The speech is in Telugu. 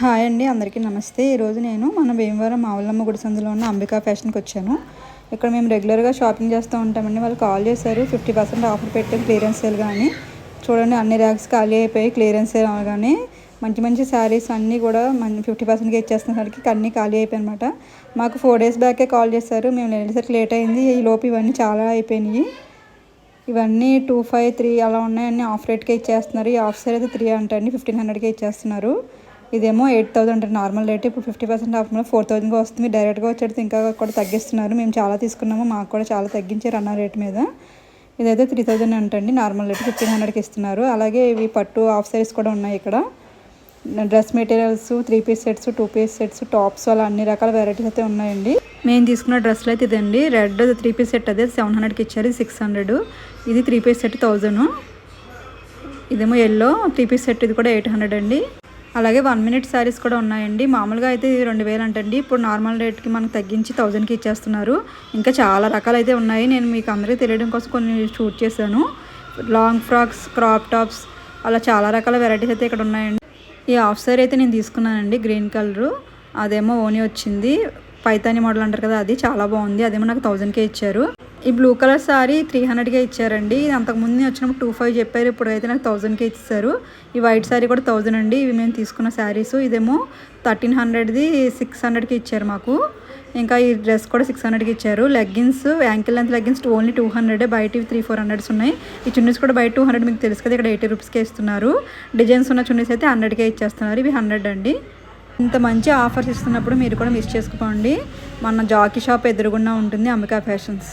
హాయ్ అండి, అందరికీ నమస్తే. ఈరోజు నేను మన భీమవరం మావులమ్మ గుడి సందులో ఉన్న అంబికా ఫ్యాషన్కి వచ్చాను. ఇక్కడ మేము రెగ్యులర్గా షాపింగ్ చేస్తూ ఉంటామండి. వాళ్ళు కాల్ చేశారు 50% ఆఫర్ పెట్టి క్లియరెన్స్ సేల్ కానీ. చూడండి, అన్ని ర్యాక్స్ ఖాళీ అయిపోయి క్లియరెన్స్ సేల్ అవగానే మంచి మంచి శారీస్ అన్నీ కూడా 50%కి ఇచ్చేస్తున్నసరికి అన్నీ ఖాళీ అయిపోయాయి అనమాట. మాకు 4 days బ్యాకే కాల్ చేశారు. మేము వెళ్ళేసరికి లేట్ అయింది. ఈ లోపు ఇవన్నీ చాలా అయిపోయినాయి. ఇవన్నీ 2, 5, 3 అలా ఉన్నాయన్నీ ఆఫ్ రేట్కే ఇచ్చేస్తున్నారు. ఈ ఆఫ్ సేల్ అయితే 3 అంటండి, 1500కే ఇచ్చేస్తున్నారు. ఇదేమో 8000 ఉంటుంది నార్మల్ రేట్. ఇప్పుడు 50% ఆఫ్ 4000కి వస్తుంది. డైరెక్ట్గా వచ్చేది ఇంకా కూడా తగ్గిస్తున్నారు. మేము చాలా తీసుకున్నాము, మాకు కూడా చాలా తగ్గించారు అన్న రేట్ మీద. ఇదైతే 3000 అంటండి నార్మల్ రేట్, 1500కి ఇస్తున్నారు. అలాగే ఇవి పట్టు ఆఫ్ సైజ్ కూడా ఉన్నాయి. ఇక్కడ dress materials, 3 piece sets, 2 piece sets, tops అలా అన్ని రకాల వెరైటీస్ అయితే ఉన్నాయండి. మేము తీసుకున్న డ్రెస్సులు అయితే ఇదండి. రెడ్ 3 piece సెట్ అదే 700కి ఇచ్చారు, 600. ఇది 3 piece సెట్ 1000. ఇదేమో ఎల్లో 3 piece సెట్, ఇది కూడా 800 అండి. అలాగే 1 minute శారీస్ కూడా ఉన్నాయండి. మామూలుగా అయితే 2000 అంటండి, ఇప్పుడు నార్మల్ రేట్కి మనకు తగ్గించి 1000కి ఇచ్చేస్తున్నారు. ఇంకా చాలా రకాలు అయితే ఉన్నాయి. నేను మీకు అందరికీ తెలియడం కోసం కొన్ని షూట్ చేశాను. లాంగ్ ఫ్రాక్స్, క్రాప్ టాప్స్ అలా చాలా రకాల వెరైటీస్ అయితే ఇక్కడ ఉన్నాయండి. ఈ హాఫ్ సారీ అయితే నేను తీసుకున్నానండి, గ్రీన్ కలరు. అదేమో ఓనీ వచ్చింది, పైతాని మోడల్ అంటారు కదా, అది చాలా బాగుంది. అదేమో నాకు 1000కే ఇచ్చారు. ఈ బ్లూ కలర్ సారీ 300కే ఇచ్చారండి. అంతకుముందు వచ్చినప్పుడు 2500 చెప్పారు, ఇప్పుడు అయితే నాకు 1000కే ఇచ్చారు. ఈ వైట్ సారీ కూడా 1000 అండి. ఇవి మేము తీసుకున్న శారీస్. ఇదేమో 1300ది 600కి ఇచ్చారు మాకు. ఇంకా ఈ డ్రెస్ కూడా 600కి ఇచ్చారు. Leggings, ankle length leggings only 200. బయట 300-400 ఉన్నాయి. ఈ చున్నీస్ కూడా బయట 200, మీకు తెలుసు కదా, ఇక్కడ 80 రూపీస్కే ఇస్తున్నారు. డిజైన్స్ ఉన్న చున్నీస్ అయితే 100కే ఇచ్చేస్తున్నారు. ఇవి 100 అండి. ఇంత మంచి ఆఫర్స్ ఇస్తున్నప్పుడు మీరు కూడా మిస్ చేసుకోండి. మన జాకీ షాప్ ఎదురుగుండా ఉంటుంది అంబికా ఫ్యాషన్స్.